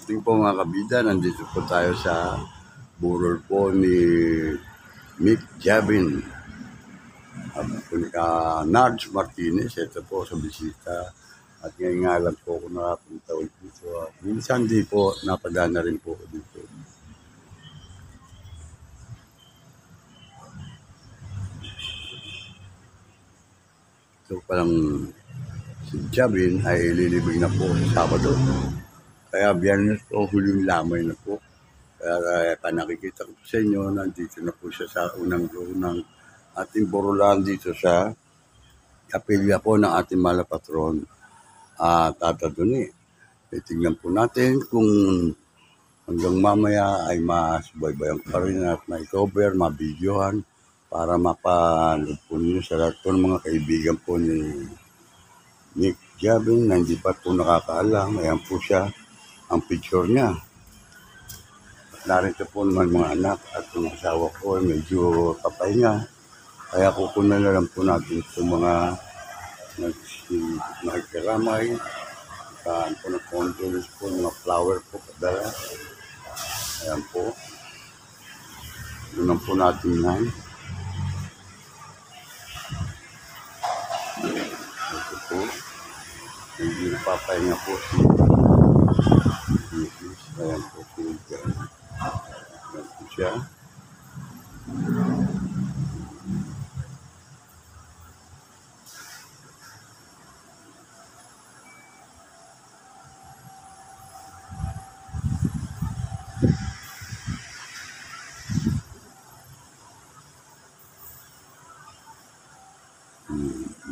morning po mga kabida, nandito po tayo sa burol po ni Mick Javin at po ni Nards Martinez. Ito po sa bisita at ngayon nga lang po ako nakapunta ulit dito. Minsan di po napadana rin po ako dito. So parang si Javin ay ililibing na po sa Sabado. Kaya Biyernes po huling lamay na po. Kaya nakikita ko sa inyo, nandito na po siya sa unang ating borulan dito sa kapilya po ng ating malapatron Tata Duni. Tingnan po natin kung hanggang mamaya ay masubaybayan pa rin at ma-cover, mabidyohan para mapanood po ninyo sa lahat po ng mga kaibigan po ni Mick Javin na hindi pa po nakakaalam. Ayan po siya, ang picture niya. Narito po naman mga anak at yung asawa ko ay medyo papahinga. Kaya kukunan na lang po natin itong mga nagkiramay. Saan po nag-condolence po, mga flower po kadala. Ayan po. Yun lang po natin yan. Ito po. Hindi papahinga po si Jesus. Ayan po si John. Ayan po siya.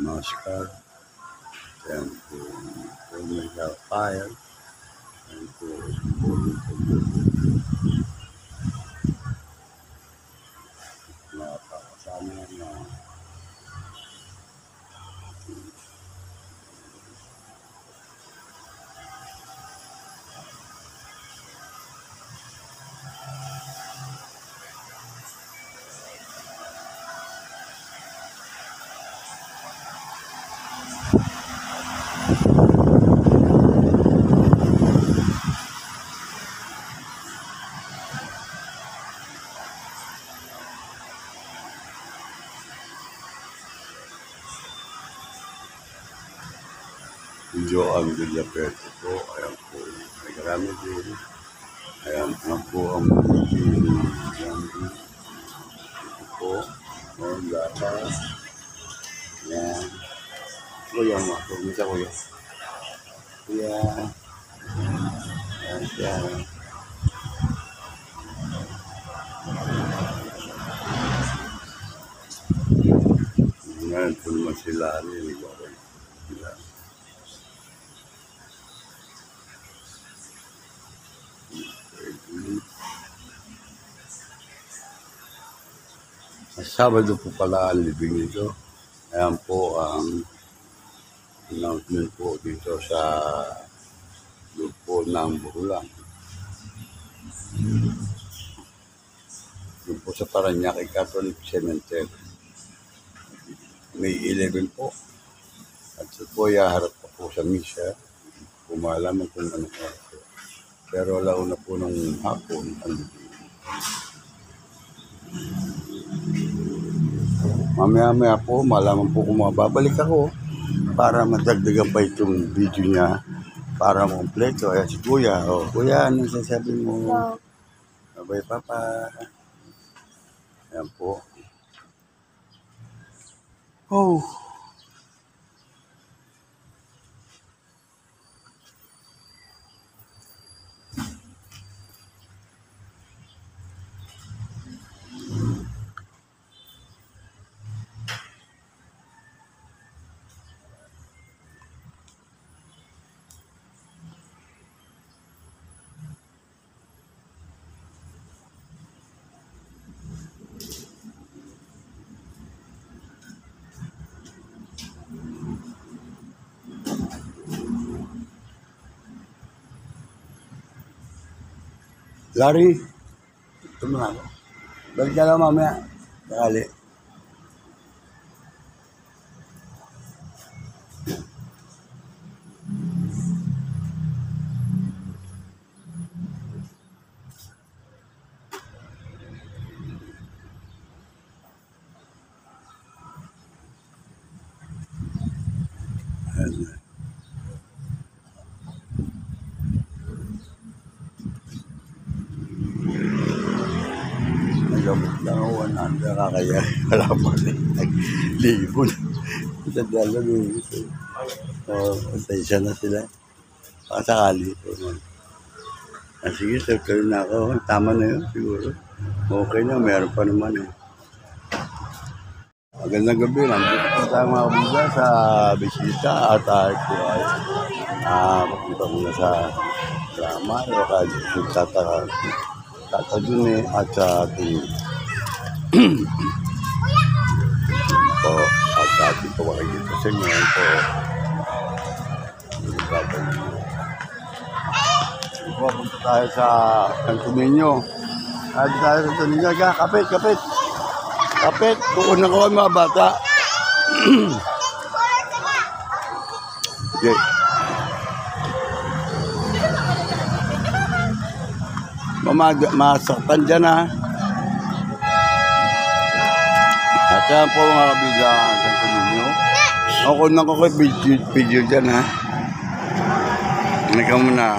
Mascot. Ayan po. May fire. Ayan po. Mga pakasama na Joan Villaperto po. Ayan po. May karami din. Ayan po ang ayan po. Ayan lakas. Ayan. Kuya mo. Kumisa kuya. Kuya. Ayan siya. Ayan po naman sila. Sabado po pala ang libing nito. Ayan po ang announcement po dito sa grupo ng Burulan. Yun po sa Paranaque Catholic Cemetery. May 11 po. At so po harap pa po sa misa. Kung malaman kung ano po. Pero alauna po ng hapon ang libing. Mamaya po, malaman po kung mababalik ako para madagdagan pa itong video niya para kompleto. Ayan si Kuya. O, Kuya, anong sasabi mo? Bye, Papa. Ayan po. Oh. Larry, ito mo na ako. Balik ka lang mamaya. Sakali. Ayan. Nagamot lang ako 100, kaya wala pa rin. Naglibo na. Sa dala nung ito. Pasensya na sila. Pakasakali ito. Sige, tuloy na ako. Tama na yun, siguro. Okay na, meron pa naman eh. Magandang gabi. Nandito po tayo mga kabuga sa bisita at ito ay makita muna sa drama. Tata June at sa ating po at ating po makikita sa inyo po. Punta tayo sa Santo Niño. Tayo sa Santo Niño. Kapit, kapit. Kapit. Tukunan ko ang mga bata. Okay. Masaktan dyan ha. At yan po mga kabila Santo Niño. Ako na ko video dyan ha. Ikaw muna.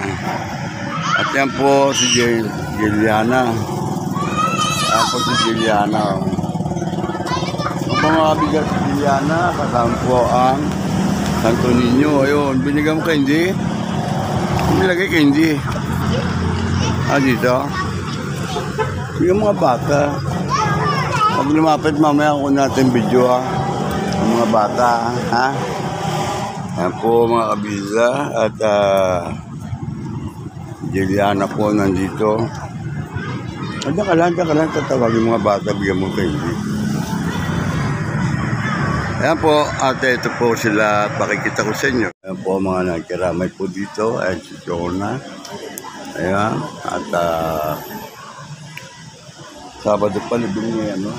At yan po si Juliana. Yan po si Juliana. Mga kabigat si Juliana, kasama po ang Santo Niño. Ayun, binigyan mo candy. Nilagay candy. Dito. Yung mga bata. Pag lumapit mamaya kung natin video ha. Yung mga bata ha. Yan po mga kabila at Juliana po nandito. Diyan ka lang, tatawagin mga bata, bigyan mo candy. Ayan po, at ito po sila, pakikita ko sa inyo. Ayan po mga nagkiramay po dito, ayan si Jonah. Ayan, at Sabado pa, libing niya, no?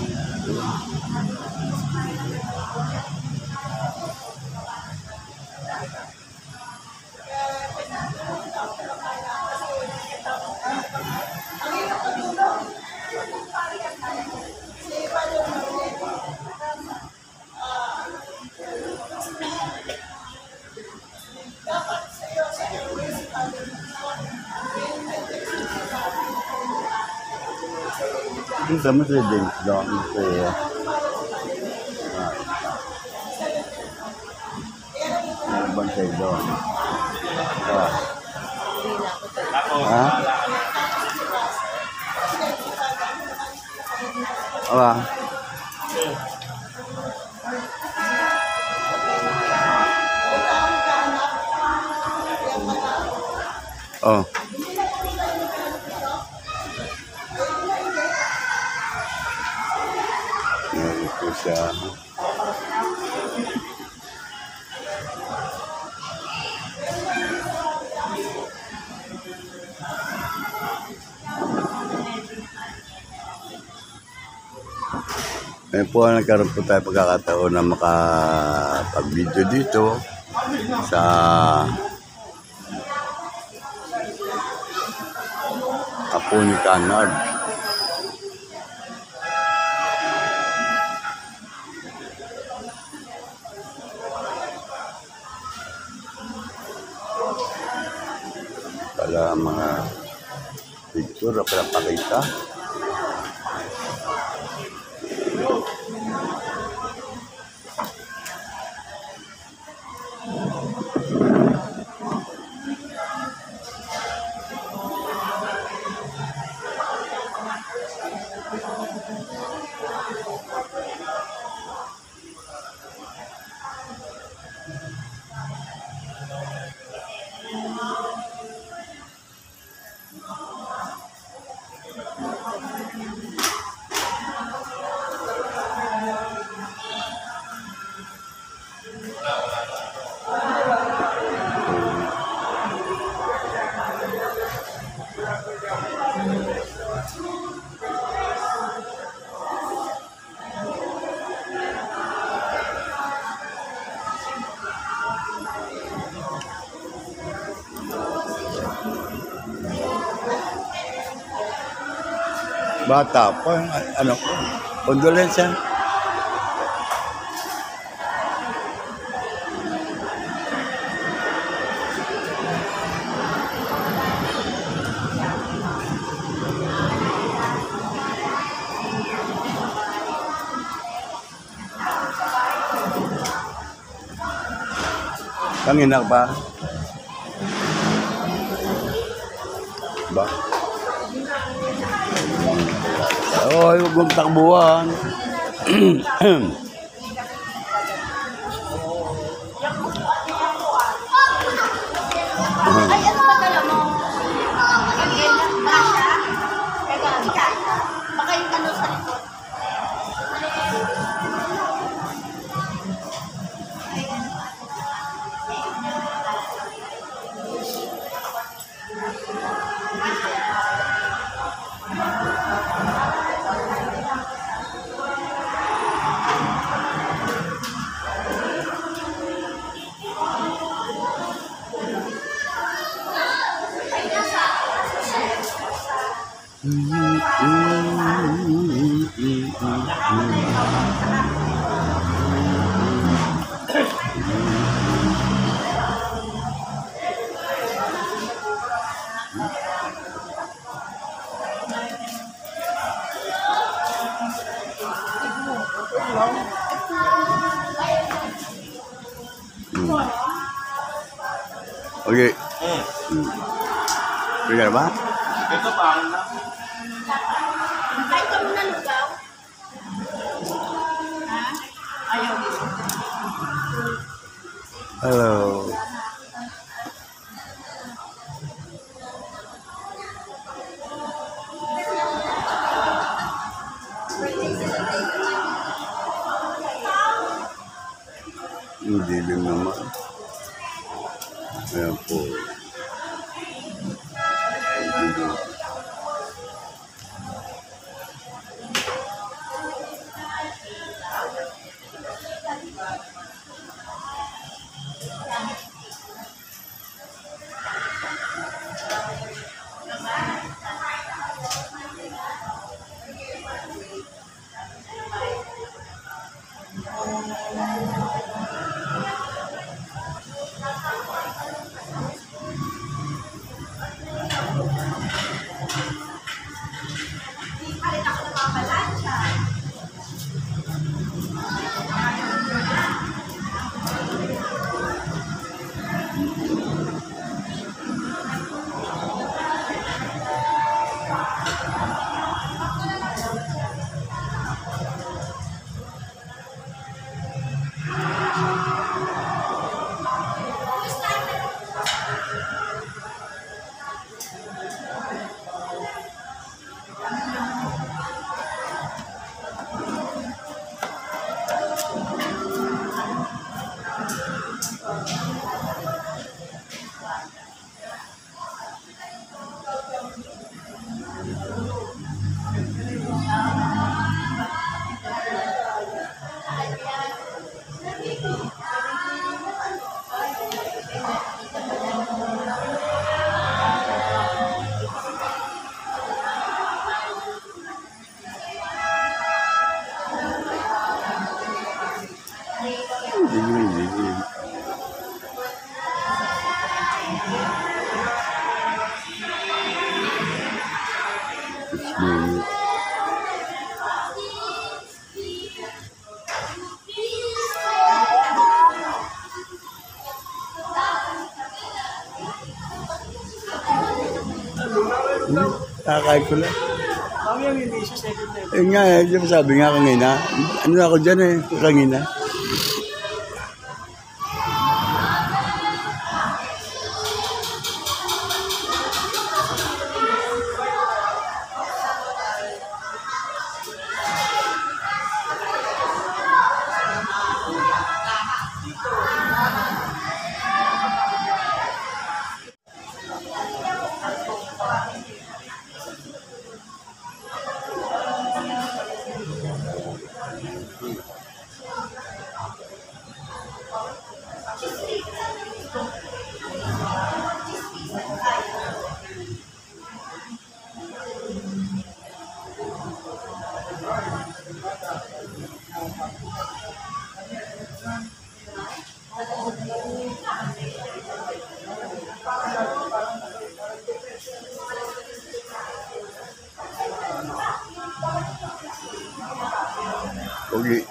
Ini sama saja dong itu ya. Bang saya dong. Hah? Apa? Oh. Ito siya. Ngayon po nagkaroon po tayo pagkakataon na makapag-video dito sa Apo ni Canard. Para mga picture na pinapakita. Bata pa, ano ko, condolence. Kanginak ba? Ba? Oy, huwag mong takbuhan. Ay, ano ba dala mo? Kasha? Teka, kasha. Baka yung ano sa likod. Okay. Kaya ba? Ito pang na. Kahit ka muna lugaw. Ha? Ayaw dito. Hello. Hindi din naman. Ayan po. Kakain ko lang. Eh nga di ba sabi nga kanina, ano ako dyan kanina. Okay.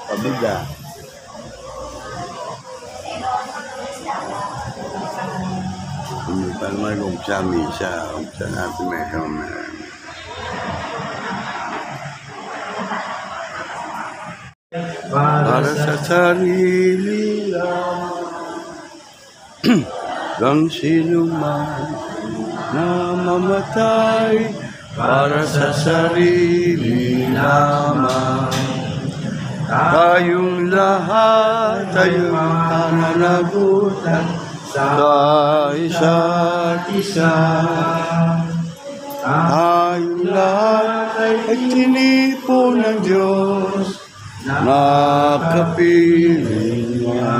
Pabida. Hindi pa naman kung sa misa, kung sa natin may kameran. Para sa sarili lang, kung sino man na mamatay, para sa sarili lamang. Tayong lahat ay mananagutan sa isa't isa. Tayong lahat ay tinipo ng Diyos na kapiling niya.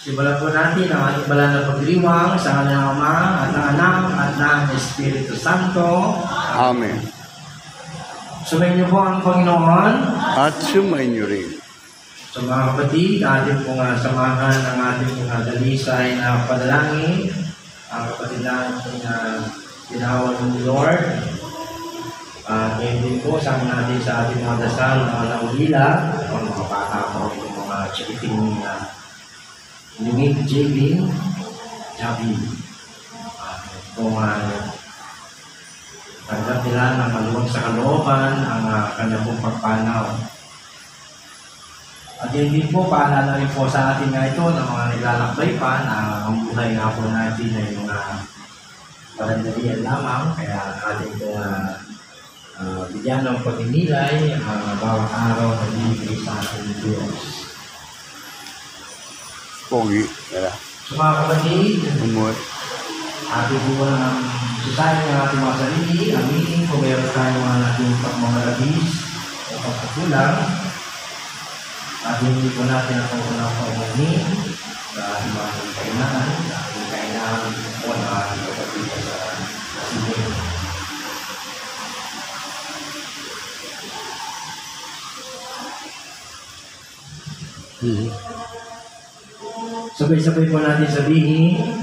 Simulan po natin ang ating banal na pagdiriwang sa ngalan ng Ama at ng Anak at ng Espiritu Santo. Amen. Sumayin niyo po ang Panginoon. At sumayin niyo rin. So mga kapatid, ating pong samahan ang ating pong dalisay na panalangin. Ang kapatid natin tinawag ng Lord. Ngayon din po, sama natin sa ating mga dasal, mga naulila, ang mga bata po, yung mga chikiting Lumig, Jabin, Jabi. Kung tanggap nila ng maluwag sa kalooban ang kanyang pong pagpanaw. At yun din po, paalala rin po sa atin nga ito ng mga naglalakbay pa na ang buhay nga po natin ay mga parandalian lamang. Kaya ating po bigyan ng pagninilay bawat araw na binibigay sa ating Diyos. Pogi. Kaya. So mga kapatid, Umot. ating po ng susahin ng ating mga sarili, aminin kung meron tayo ating pagmamalabis o pagkakulang. At hindi po natin ang unang pag-umin sa ating mga kailangan, sa ating kailangan po na ating kapatid sa sige. Sabay-sabay po natin sabihin,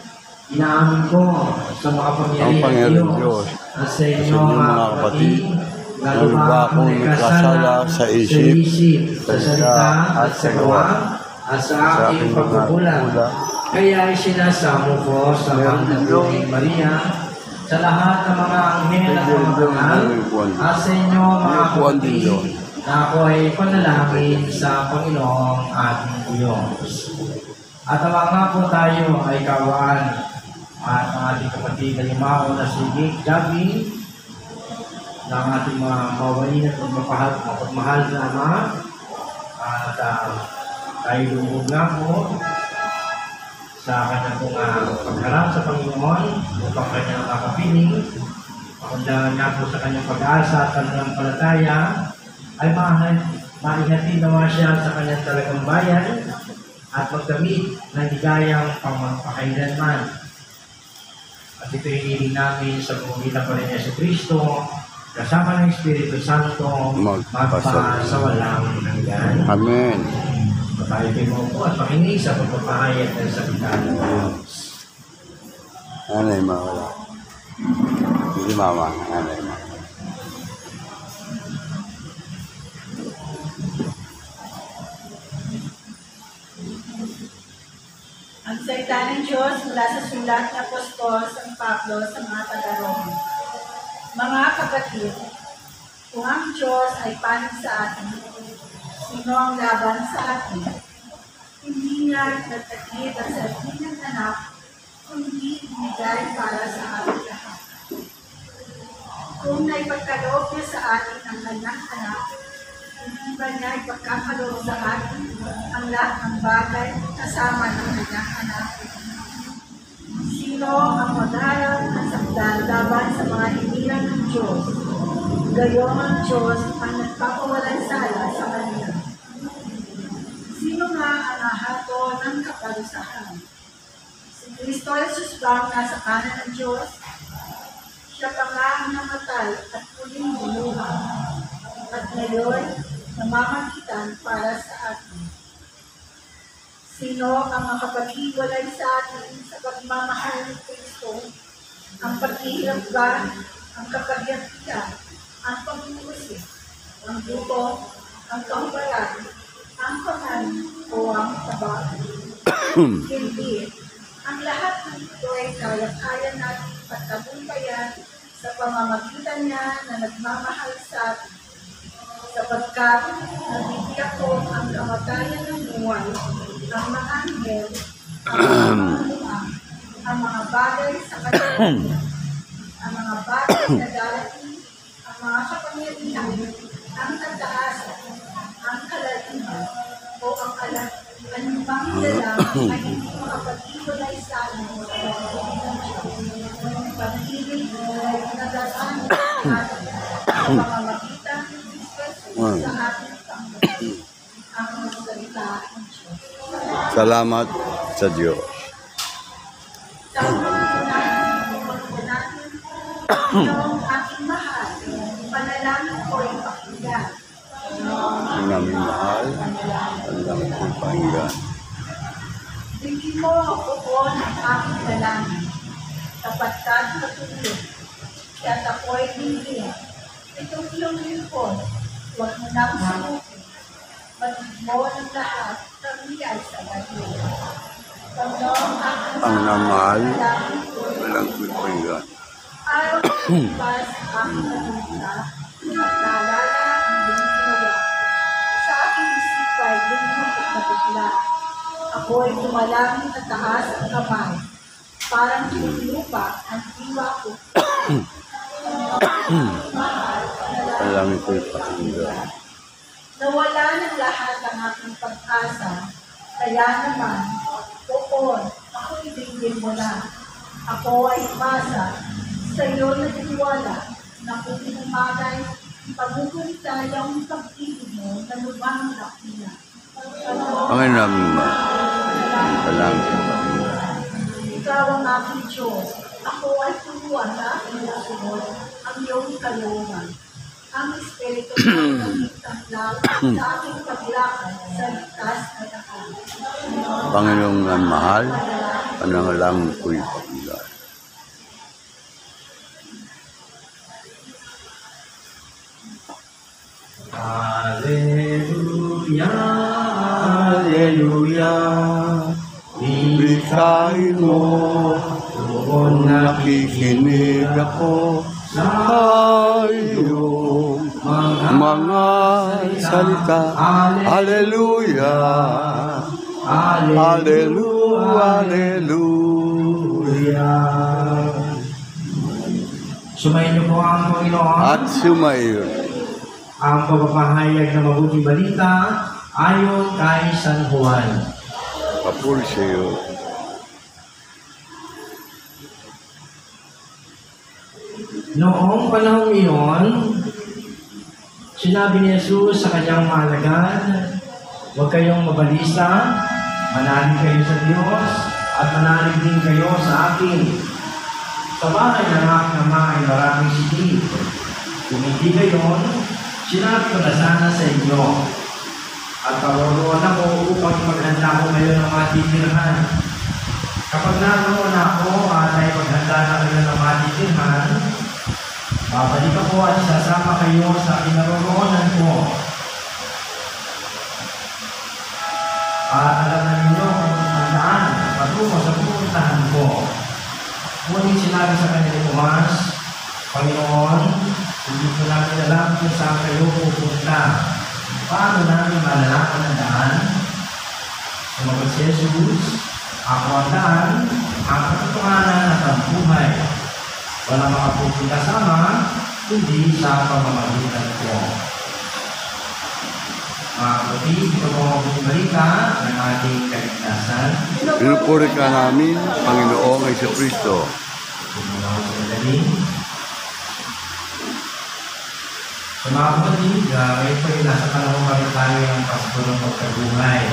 inaamin ko sa makapangyarihan Diyos at sa inyo mga kapatid, lalo ba akong nagkasala sa isip, sa salita at sa gawa, at sa aking pagkukulang. Kaya isinasamo ko sa Magdalene Maria, sa lahat ng mga anghel at mga banal, at sa inyo mga kapatid, na ako ay panalangin sa Panginoong ating Diyos. At nga po tayo ay kawaan at ang ating kapatid na yumao na si Javi ng ating mga mawain at mapagmahal na Ama at tayo lumuhod nga po sa kanyang pong pagharap sa Panginoon upang kanyang makapiling pakundangan nga po sa kanyang pag-asa at kanyang palataya ay maihatid naman siya sa kanyang talagang bayan at magdamit ng higayang pangmagpakailanman. At ito hinihiling namin sa pamamagitan pa rin Yesu Cristo, kasama ng Espiritu Santo, magpa sa walang hanggan. Amen. Tayo kayo mo po at makinig sa pagpapahayag ng salita ng Diyos. Anay mawala. Hindi mama. Anay mawala. Ang salita ng Diyos mula sa sulat ng Apostol San Pablo sa mga taga-Roma. Mga kapatid, kung ang Diyos ay panig sa atin, sino ang laban sa atin? Hindi niya nagtagid ang sarili ng anak, kundi binigay para sa ating lahat. Kung naipagkaloob niya sa atin ang kanyang anak, hindi ba niya ipagkakaloob sa atin ang lahat ng bagay kasama ng kanyang anak? Sino ang mag-aaral ng sakdal laban sa mga hinilang ng Diyos? Gayong ang Diyos ang nagpapawalan sala sa kanila. Sino nga ang nahato ng kaparusahan? Si Kristo Jesus ba ang nasa kanan ng Diyos? Siya pa nga ang namatay at muling bumuhay. At ngayon, namamagitan para sa atin. Sino ang makapaghiwalay sa atin sa pagmamahal ng Kristo? Ang paghihirap ba, ang kapagyatian, ang pag-uusip, ang gutom, ang kahubaran, ang pangan o ang taba? Hindi. Ang lahat ng ito ay kaya-kaya natin pagtagumpayan sa pamamagitan niya na nagmamahal sa atin. Sapagkat nabibigyan ko ang kamatayan ng buhay, ang mga anghel, ang mga bagay sa kanya, ang mga bagay na darating, ang mga kapangyarihan, ang kataasan, ang kalaliman, o ang alam, anumang lalaki ay hindi makapag-iwalay sa amin ng pag-ibig ay nadaraan natin sa pamamagitan ng Kristo sa ating Panginoon. Ang magsalita ng Diyos. Salamat sa Diyos. Noong aking mahal, panalangin ko ay pakinggan. Ang naming mahal, ang naming pagpahinggan. Bigyan mo ako po ng aking dalangin. Sapagkat katulog, kaya't ako'y hindi. Itong iyong lingkod, huwag mo nang samukin. Magig mo ng lahat, kami ay sa layo. Ang namahal, walang pagpahinggan. Araw na ipas ang kanina, at naalala ang iyong ginawa. Sa aking isipay, lumulukot na bigla. Ako ay tumalangin at taas ang kamay. Parang lupa ang diwa ko. Walang pagpahinggan. Nawala ng lahat ang aking pag-asa. Kaya naman, doon, ako'y bigyan mo na. Ako ay pasa sa iyo nagtiwala na kung inumagay, pagkukulita yung pag-ibig mo na lubang niya. Ang naming mahal, walang pagpahinggan. Ikaw ang aking Diyos. Ako ay turuan na aking nasunod ang iyong kalooban. Ang Espiritu ng pagtanglaw sa aking paglakad sa likas na daan. Panginoong ang mahal, panangalang ko'y pakinggan. Hallelujah, Hallelujah. Bigkain mo, Doon nakikinig ako sa iyong mga salita. Hallelujah, Hallelujah, Hallelujah. Sumayin niyo po ang Panginoon. At sumayon. Ang pagpapahayag ng mabuting balita ayon kay San Juan. Kapuri sa iyo. Noong panahon iyon, sinabi ni Jesus sa kanyang mga alagad, huwag kayong mabalisa, manalig kayo sa Diyos, at manalig din kayo sa akin. Sa bahay ng aking ama ay maraming silid. Kung hindi gayon, sinabi ko na sana sa inyo. At paroroon ako upang maghanda ko kayo ng mga titirhan. Kapag naroon ako at ay maghanda na kayo ng mga titirhan, babalik ako at sasama kayo sa kinaroroonan ko. At alam na ninyo kung ang daan patungo sa pupuntahan ko. Ngunit sinabi sa kanila ni Tomas, Panginoon, hindi ko namin alam kung saan kayo pupunta. Paano namin malalaman ang daan? Sumagot si Jesus, ako ang daan, ang katotohanan at ang buhay. Walang makapupunta sama, kundi sa pamamagitan ko. Mga kapatid, ito po ang mabuting balita ng ating kaligtasan. Pinupuri ka namin, Panginoong Jesucristo. Sumunod sa daling. Sa mga kapatid, ngayon po yung nasa panahon pa rin tayo ng Pasko ng Pagkabuhay.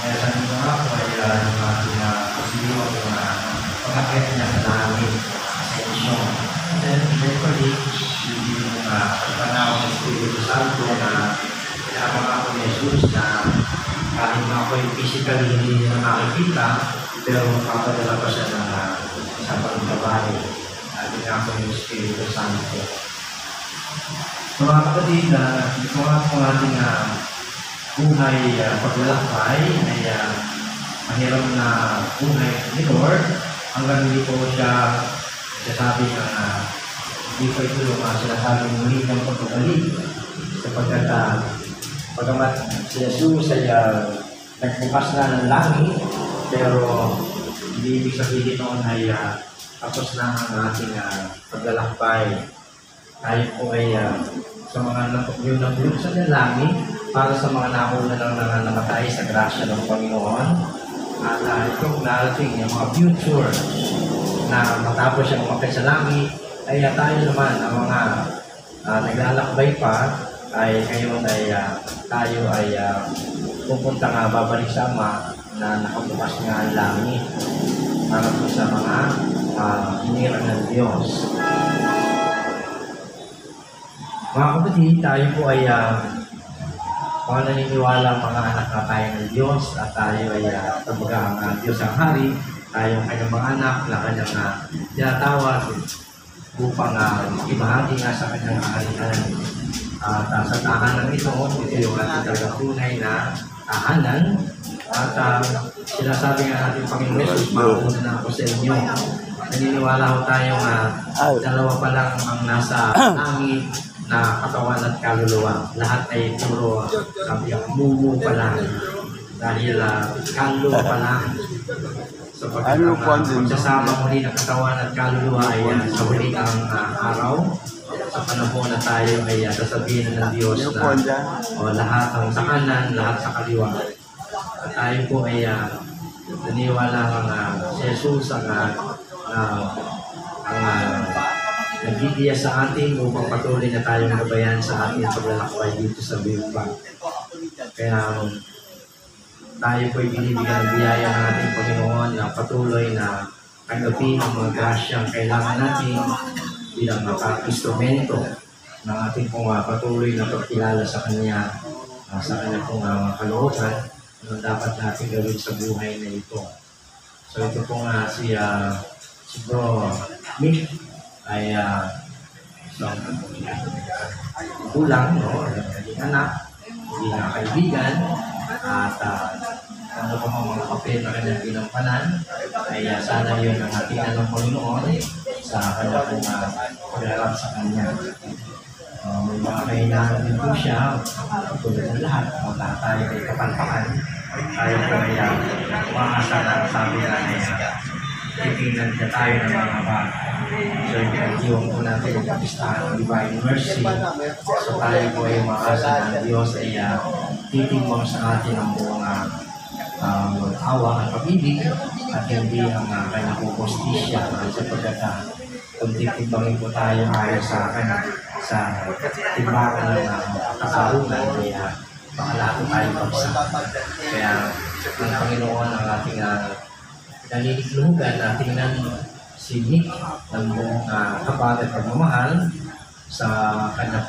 Kaya sa nito nga po ay yung ating positibo ang pag-akit niya sa langit, sa isyon. Diyos na kahit na ako'y physically hindi niya nakikita, pero papadala pa siya ng isang pagbabae at ginako yung Espiritu Santo. So mga kapatid, ito nga po ating buhay paglalakbay ay mahirap na buhay ni Lord hanggang hindi po siya sinasabi na hindi po ito yung sinasabing muli ng pagbabalik sapagkat pagamat si Jesus ay nagbukas na ng langit pero hindi ibig sabihin noon ay tapos na ang ating paglalakbay. Tayo po ay sa mga yung sa langit para sa mga nauna lang na namatay sa grasya ng Panginoon at itong narating yung mga future na matapos siyang umakyat sa langit ay tayo naman ang mga naglalakbay pa ay ngayon ay tayo ay pupunta nga babalik sa Ama na nakabukas nga ang langit para po sa mga hinirang ng Diyos. Mga kapatid, tayo po ay mga naniniwala mga anak na tayo ng Diyos at tayo ay tabaga ang Diyos ang Hari, tayo ang kanyang mga anak na kanyang tinatawag upang ibahagi nga sa kanyang kaharian. At sa tahanan ito yung ating talagang tunay na tahanan. At sinasabi nga natin Panginoon Jesus, mauna na ako sa inyo. Naniniwala ko tayo na dalawa pa lang ang nasa langit na katawan at kaluluwa. Lahat ay puro mumu pa lang. Dahil kaluluwa pa lang. Sapagkat ang magsasama muli ng katawan at kaluluwa ay sa huli ang araw. Sa panahon na tayo ay sasabihin ng Diyos na lahat ang sa kanan, lahat sa kaliwa. At tayo po ay naniwala si Jesus ang nagdidiya sa atin upang patuloy na tayong gabayan sa ating paglalakbay dito sa Bimba. Kaya tayo po ay binibigyan ng biyaya ng ating Panginoon na patuloy na tanggapin ang mga grasyang kailangan natin bilang maka-instrumento ng ating pong patuloy na pagkilala sa Kanya, sa Kanya pong kalooban na dapat natin gawin sa buhay na ito. So ito po nga si Bro Mick ay isang kulang, naging anak, hindi na kaibigan, at ano pa mga papel na kanyang ginampanan, ay sana yun ang ating ng Panginoon sa kanyang pag-arap sa Kanya. May mga kahinaan din po siya, tulad ng lahat, mga tayo ay kapalpakan, tayo po ay umakasa na sabi na titingnan na tayo ng mga bata. So, ipinag-iwan po natin ang kapistahan ng Divine Mercy. So, tayo po ay umakasa ng Diyos ay titingwang sa atin ang buong awa at pag-ibig at hindi ang kanyang pupustisya sapagkat kung titimbangin po tayo ayon sa sa timbangan ng kasarunan ay baka lahat tayo pagsak. Kaya ang Panginoon ang ating naliliglugan na tingnan si Nick ng buong kapag at pagmamahal sa kanyang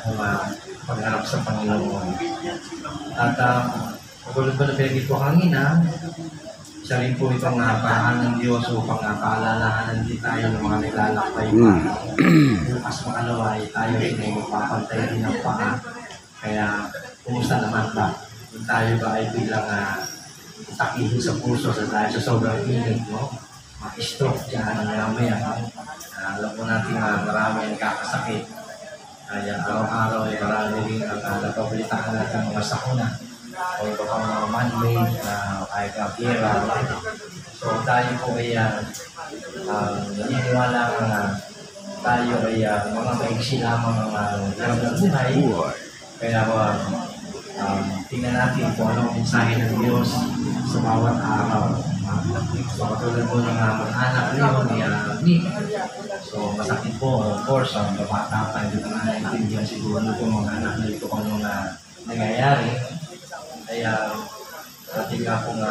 pagharap sa Panginoon. At pagulad ko na pinagit ko kanina, siya rin po itong paraan ng Diyos upang paalalahanan din tayo ng mga naglalakbay pa. Bukas makalawa ay tayo rin ay magpapantay din ng paa. Kaya, kumusta naman ba? Kung tayo ba ay bilang takihin sa puso sa dahil sa sobrang init, no? Stroke dyan, mamaya. Alam po natin marami ang kakasakit. Kaya araw-araw ay marami rin ang napabalitaan natin mga sakuna. O iba pang mga man-made na kahit pira. So tayo po ay naniniwala na tayo ay mga maiksi lamang ang hirap ng buhay. Kaya tingnan natin kung anong mensahe ng Diyos sa bawat araw. So katulad po ng mag-anak niyo ni Nick. So masakit po, of course, ang bata pa, hindi ko na naintindihan siguro po mga anak na ito kung anong nangyayari. Kaya ating nga pong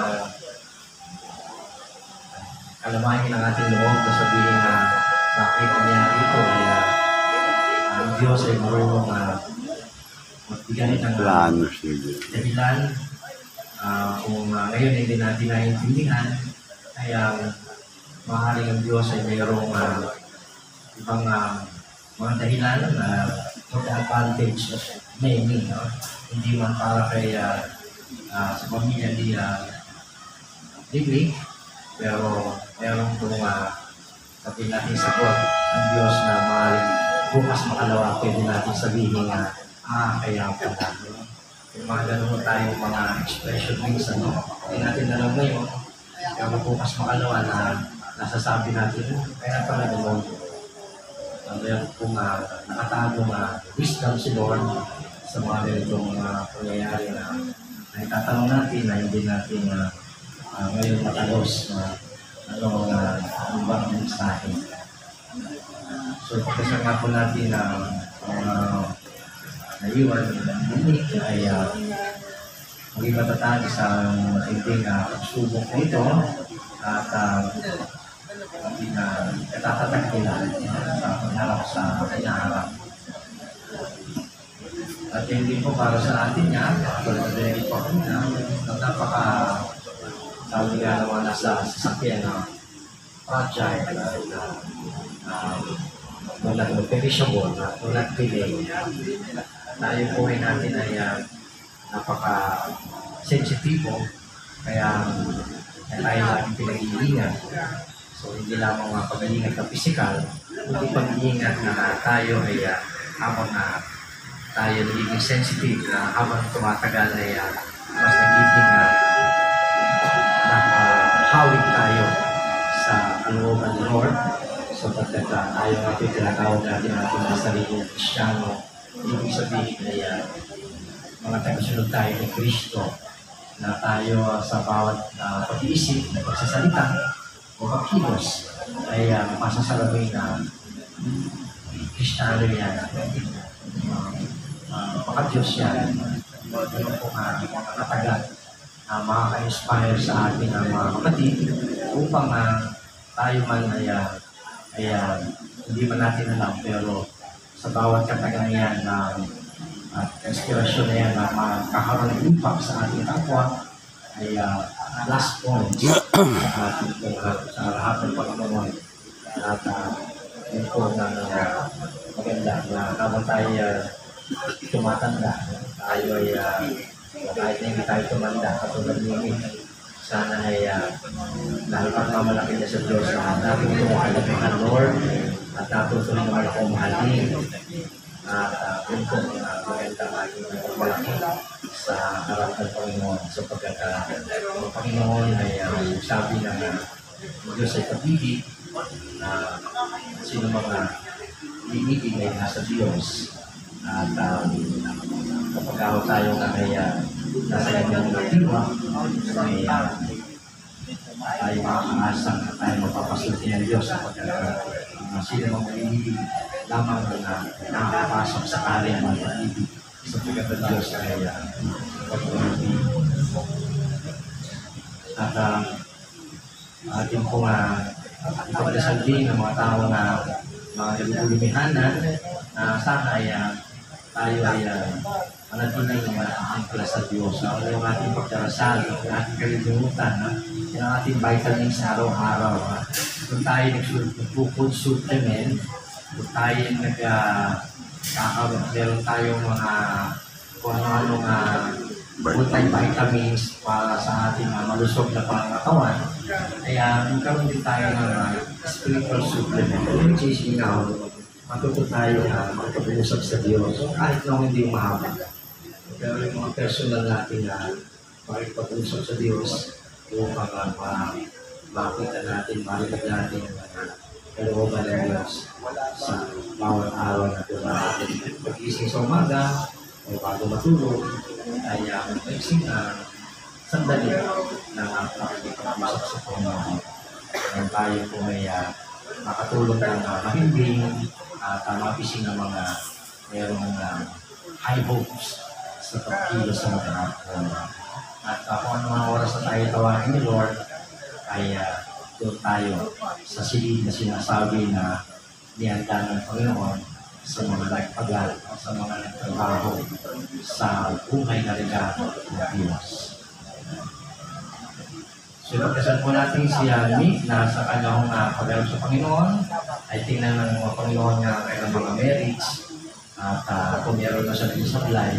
kalamahin ng ating loob na sabihin na bakit nangyayari ito ay ang Diyos ay marunong magbigay ng dahilan Kung ngayon hindi natin naiintindihan, ay maaaring ang Diyos ay mayroong ibang mga dahilan na for the advantage of many, no? Hindi man para kay sa pamilya ni Diglig, pero meron kung sabihin natin sagot ang Diyos na maaaring bukas makalawa, pwede natin sabihin kaya pala. Yung mga ganun tayo mga expression minsan, hindi natin alam ngayon, pero bukas makalawa na nasasabi natin, kaya pala naman. Meron kung nakatago wisdom si Lord sa mga ganitong pangyayari na itatanong natin na hindi natin ngayon matalos ano bang mensahe. So pagkasal nga po natin na naiwan ay maging matatag sa matinding pagsubok nito at hindi na katatatag nila sa pagharap sa hinaharap. At hindi po para sa atin yan, pero po na napaka sabi nga naman nasa sasakyan na fragile not perishable, not delay. Tayo po ay natin ay napaka-sensitibo, kaya tayo laging pinag-iingat. So, hindi lamang pag-iingat na physical, kundi pag-iingat na tayo ay habang tayo nagiging sensitive, habang tumatagal ay mas nagiging hawig tayo sa kalooban ng Lord. So, pagkat tayo nga ito tinatawag natin na sariling Kristyano, ibig sabihin ay mga tagasunod tayo ni Kristo na tayo sa bawat pag-iisip na pagsasalita o pagkilos ay masasalamin na Kristyano yan. Pagka-Diyos yan. Ito po nakatagal na makaka-inspire sa ating mga kapatid upang tayo man ay hindi man natin alam, pero sa bawat katagayan na inspirasyon na yan na makakaroon ng impact sa ating kapwa ay last point sa ating sa lahat ng Panginoon. At yun po na maganda na habang tayo tumatanda, tayo ay kahit na hindi tayo tumanda katulad niyo, sana ay dahil pagmamalaki niya sa Diyos na natin tumahalap ang Lord at natutuloy naman ako mahalin. At yun po maganda maging malaki sa harap ng Panginoon sapagkat ang Panginoon ay sabi ng Diyos ay pag-ibig na sino mga ibigin ay nasa Diyos. At kapag tayo na ay nasa kanyang diwa, ay tayo makakaasang na tayo mapapasulti ng Diyos sapagkat sino mga ibigin lamang na nakakapasok sa karya ng pag-ibig sapagkat ang Diyos ay pag-ibig. At ating pong ipagdasal din ng mga tao na mga nagulimihanan na sana ay tayo ay manatiling ang sa Diyos. Yung ating pagdarasal, yung ating kalilimutan, yung ating vitamins araw-araw. Kung tayo nag-food supplement, kung tayo meron tayong mga kung ano-anong multivitamins para sa ating malusog na pangatawan, kaya magkaroon din tayo ng spiritual supplement. Which is, matuto tayo na magpag-usap sa Diyos kahit na hindi mahaba. Pero yung mga personal natin na makipag-usap sa Diyos upang makita natin, marinig natin ang kalooban ng Diyos sa bawat araw na natin. Pag-ising sa umaga o bago matulog ay mag-ising sandali na makipag-usap sa Panginoon. Kaya tayo po ay makatulong ng mahimbing at mapising ng mga mayroong high hopes sa pagkilos sa mga hapon. At kung ano mga oras na tayo tawagin ni Lord, ay doon tayo sa silid na sinasabi na nihanda ng Panginoon sa mga nagpagal, sa mga nagtrabaho sa buhay na regalo ng Diyos. Sinagdasal po natin si Nick na sa kanyang pagharap sa Panginoon ay tingnan ng mga Panginoon nga kailang mga marriage at kung meron na siya ng supply,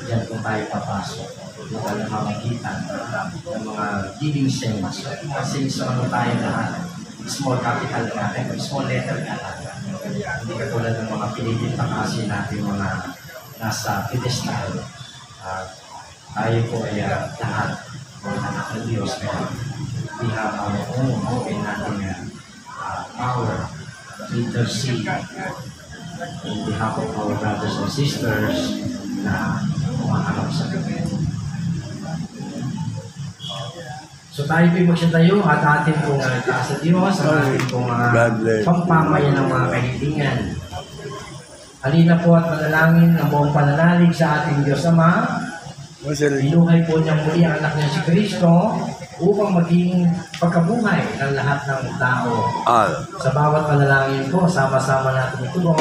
diyan kung tayo papasok. Yung kanyang mamagitan ng mga giving sense. Kasi sa ano tayo lahat, small capital natin, small letter natin. Hindi katulad ng mga pinipinta kasi natin mga nasa pedestal. Tayo po ay lahat ng anak ng Diyos. Kaya we have our own open natin power to intercede on behalf of our brothers and sisters na umaharap sa Panginoon. So tayo po'y magsitayo at atin pong taas sa Diyos, at atin pong pampamayan ng mga kahilingan. Halina po at manalangin ang buong pananalig sa ating Diyos Ama. Binuhay po niyang muli ang anak niya si Kristo upang maging pagkabuhay ng lahat ng tao. Sa bawat panalangin po, sama-sama natin ito.